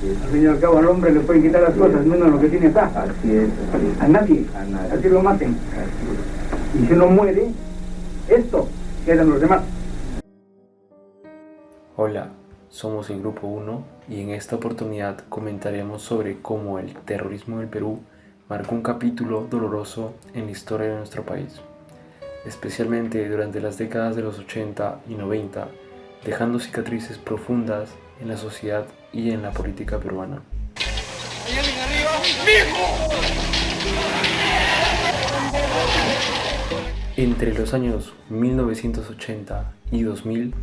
Al fin y al cabo al hombre le pueden quitar las cosas, menos lo que tiene acá. Así es. A nadie. Así lo maten. Y si uno muere, esto quedan los demás. Hola, somos el Grupo 1 y en esta oportunidad comentaremos sobre cómo el terrorismo en el Perú marcó un capítulo doloroso en la historia de nuestro país, especialmente durante las décadas de los 80 y 90, dejando cicatrices profundas en la sociedad y en la política peruana. ¿Hay alguien arriba? ¡Mijo! Entre los años 1980 y 2000,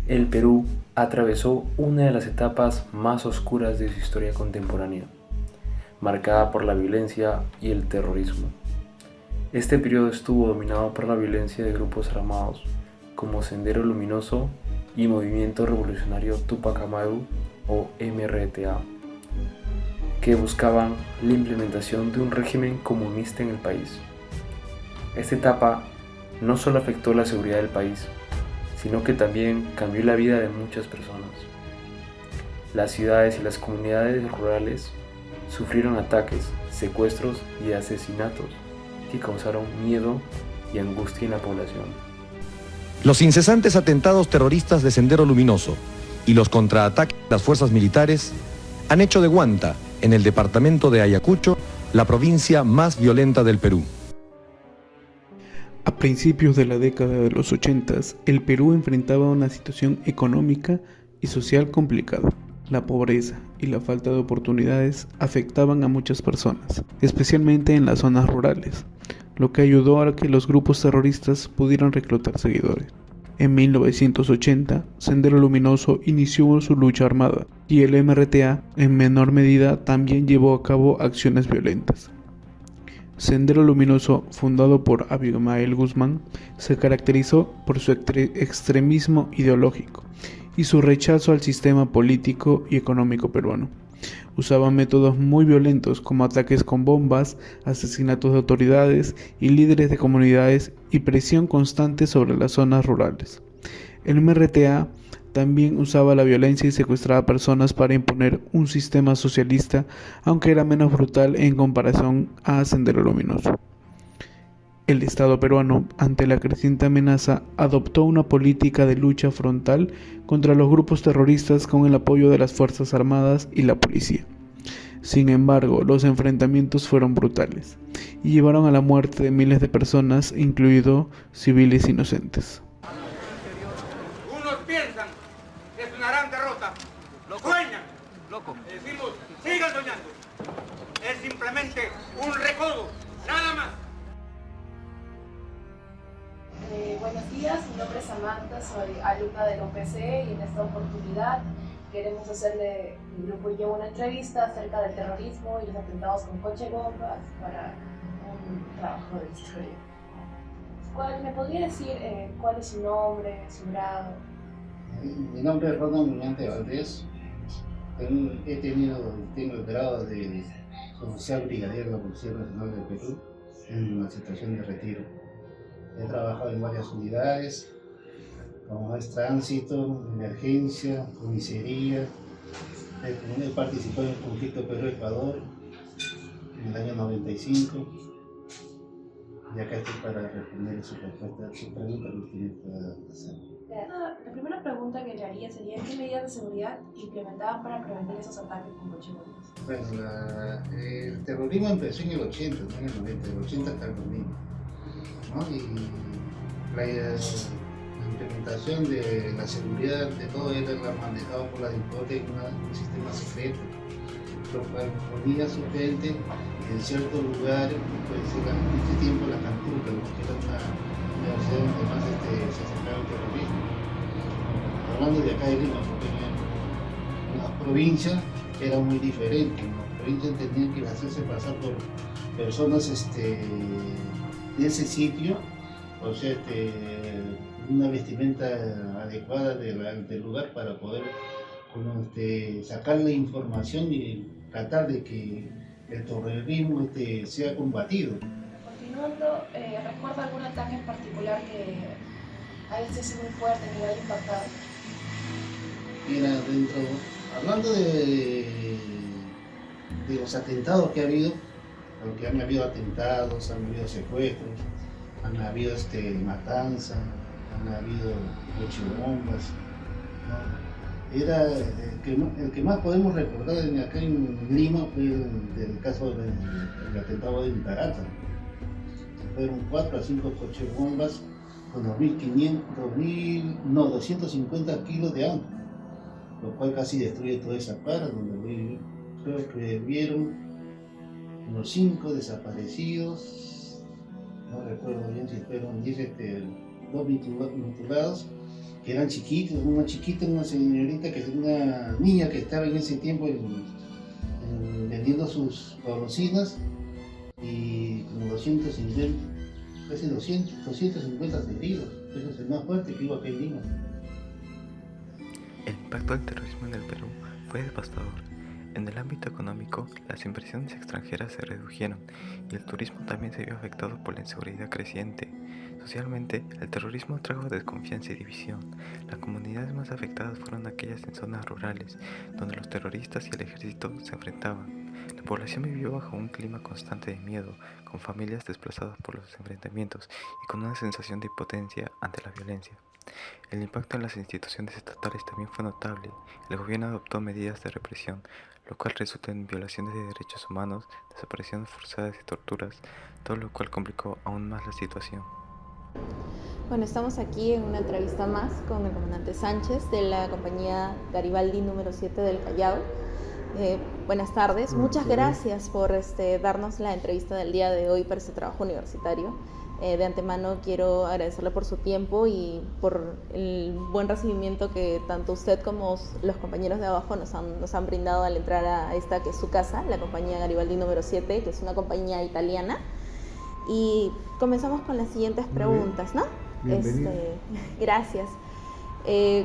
el Perú atravesó una de las etapas más oscuras de su historia contemporánea, marcada por la violencia y el terrorismo. Este periodo estuvo dominado por la violencia de grupos armados como Sendero Luminoso y Movimiento Revolucionario Tupac Amaru o MRTA, que buscaban la implementación de un régimen comunista en el país. Esta etapa no solo afectó la seguridad del país, sino que también cambió la vida de muchas personas. Las ciudades y las comunidades rurales sufrieron ataques, secuestros y asesinatos que causaron miedo y angustia en la población. Los incesantes atentados terroristas de Sendero Luminoso y los contraataques de las fuerzas militares han hecho de Huanta, en el departamento de Ayacucho, la provincia más violenta del Perú. A principios de la década de los 80, el Perú enfrentaba una situación económica y social complicada. La pobreza y la falta de oportunidades afectaban a muchas personas, especialmente en las zonas rurales, lo que ayudó a que los grupos terroristas pudieran reclutar seguidores. En 1980, Sendero Luminoso inició su lucha armada y el MRTA, en menor medida, también llevó a cabo acciones violentas. Sendero Luminoso, fundado por Abimael Guzmán, se caracterizó por su extremismo ideológico y su rechazo al sistema político y económico peruano. Usaba métodos muy violentos como ataques con bombas, asesinatos de autoridades y líderes de comunidades y presión constante sobre las zonas rurales. El MRTA también usaba la violencia y secuestraba personas para imponer un sistema socialista, aunque era menos brutal en comparación a Sendero Luminoso. El Estado peruano, ante la creciente amenaza, adoptó una política de lucha frontal contra los grupos terroristas con el apoyo de las Fuerzas Armadas y la policía. Sin embargo, los enfrentamientos fueron brutales y llevaron a la muerte de miles de personas, incluidos civiles inocentes. Unos piensan que es una gran derrota. Sueñan. Decimos, sigan soñando. Es simplemente un recodo, nada más. Buenos días, mi nombre es Samantha, soy alumna del OPC y en esta oportunidad queremos hacerle, el grupo y yo, una entrevista acerca del terrorismo y los atentados con coche bombas para un trabajo de historia. ¿Me podría decir cuál es su nombre, su grado? Mi nombre es Ronald Muñante Valdés. Tengo el grado de oficial brigadier de la Policía Nacional del Perú en una situación de retiro. He trabajado en varias unidades, como es tránsito, emergencia, comisaría. He participado en el conflicto Perú-Ecuador en el año 95. Y acá estoy para responder su pregunta que usted pueda hacer. La primera pregunta que le haría sería: ¿qué medidas de seguridad implementaban para prevenir esos ataques con coche bombas? Bueno, el terrorismo empezó en el 80, no en el 90, del 80 hasta el 2000. ¿No? Y la implementación de la seguridad de todo era manejado por la DINCOTE en un sistema secreto, lo cual ponía su gente en ciertos lugares, pues en ese tiempo la Cantuca, que era una universidad donde más se acercaba el terrorismo. Hablando de acá de Lima, porque en las provincias era muy diferente. En las provincias tenían que hacerse pasar por personas de ese sitio, o sea, una vestimenta adecuada del lugar para poder sacar la información y tratar de que el terrorismo sea combatido. Continuando, ¿recuerda algún ataque en particular que haya sido muy fuerte, que le haya impactado? Era Hablando de los atentados que ha habido, aunque han habido atentados, han habido secuestros, han habido matanzas, han habido bombas, ¿no? Era el que más podemos recordar acá en Lima fue el caso del atentado de Tarata. Fueron 4 a 5 bombas con 250 kilos de AMPA, lo cual casi destruye toda esa para donde creo que vieron unos 5 desaparecidos, no recuerdo bien si fueron 2 mutilados, que eran chiquitos, una señorita, una niña que estaba en ese tiempo vendiendo sus golosinas, y como 250 heridos. Ese es el más fuerte que hubo aquí en Lima. El impacto del terrorismo en el Perú fue devastador. En el ámbito económico, las inversiones extranjeras se redujeron y el turismo también se vio afectado por la inseguridad creciente. Socialmente, el terrorismo trajo desconfianza y división. Las comunidades más afectadas fueron aquellas en zonas rurales, donde los terroristas y el ejército se enfrentaban. La población vivió bajo un clima constante de miedo, con familias desplazadas por los enfrentamientos y con una sensación de impotencia ante la violencia. El impacto en las instituciones estatales también fue notable. El gobierno adoptó medidas de represión, lo cual resultó en violaciones de derechos humanos, desapariciones forzadas y torturas, todo lo cual complicó aún más la situación. Bueno, estamos aquí en una entrevista más con el comandante Sánchez de la compañía Garibaldi número 7 del Callao. Buenas tardes, muchas gracias por darnos la entrevista del día de hoy para este trabajo universitario. De antemano quiero agradecerle por su tiempo y por el buen recibimiento que tanto usted como los compañeros de abajo nos han brindado al entrar a esta que es su casa, la compañía Garibaldi número 7, que es una compañía italiana. Y comenzamos con las siguientes preguntas, ¿no? Gracias.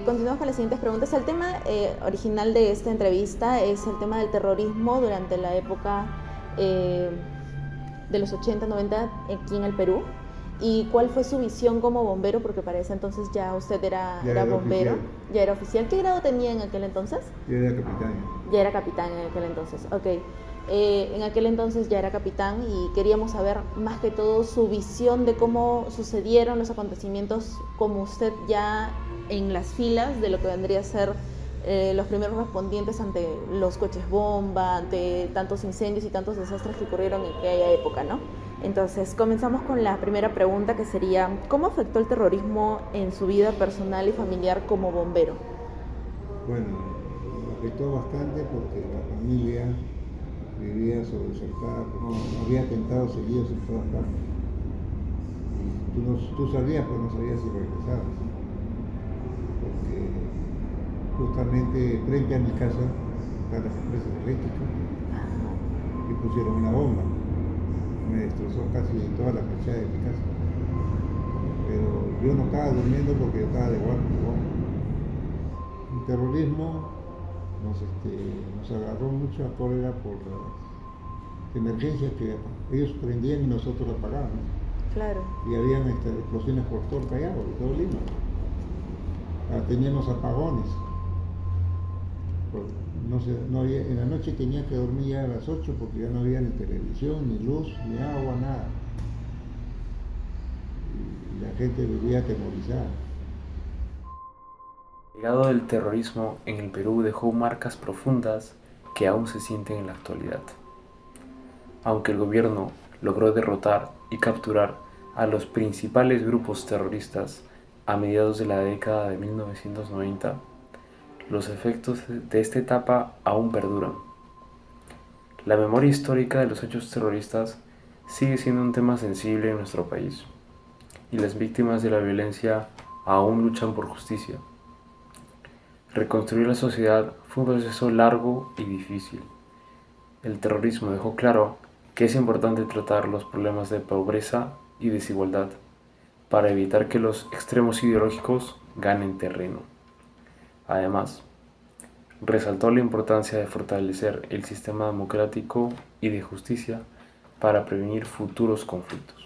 Continuamos con las siguientes preguntas. El tema original de esta entrevista es el tema del terrorismo durante la época de los 80-90 aquí en el Perú. ¿Y cuál fue su visión como bombero? Porque para ese entonces ya usted era bombero, oficial. Ya era oficial. ¿Qué grado tenía en aquel entonces? Yo era capitán. Ya era capitán en aquel entonces, ok. En aquel entonces ya era capitán y queríamos saber más que todo su visión de cómo sucedieron los acontecimientos como usted ya en las filas de lo que vendría a ser los primeros respondientes ante los coches bomba, ante tantos incendios y tantos desastres que ocurrieron en aquella época, ¿no? Entonces, comenzamos con la primera pregunta, que sería, ¿cómo afectó el terrorismo en su vida personal y familiar como bombero? Bueno, afectó bastante porque la familia vivía sobresaltada, no había atentados seguidos en todas partes. Y tú sabías, pero no sabías si regresabas. Porque justamente frente a mi casa están las empresas eléctricas y pusieron una bomba. Me destrozó casi toda la fachada de mi casa. Pero yo no estaba durmiendo porque yo estaba de guardia. El terrorismo nos agarró mucho a cólera por las emergencias que ellos prendían y nosotros apagábamos. Claro. Y habían explosiones por todo el Callao, por todo Lima. Teníamos apagones. En la noche tenía que dormir ya a las 8 porque ya no había ni televisión, ni luz, ni agua, nada. Y la gente vivía atemorizada. El legado del terrorismo en el Perú dejó marcas profundas que aún se sienten en la actualidad. Aunque el gobierno logró derrotar y capturar a los principales grupos terroristas a mediados de la década de 1990, los efectos de esta etapa aún perduran. La memoria histórica de los hechos terroristas sigue siendo un tema sensible en nuestro país, y las víctimas de la violencia aún luchan por justicia. Reconstruir la sociedad fue un proceso largo y difícil. El terrorismo dejó claro que es importante tratar los problemas de pobreza y desigualdad para evitar que los extremos ideológicos ganen terreno. Además, resaltó la importancia de fortalecer el sistema democrático y de justicia para prevenir futuros conflictos.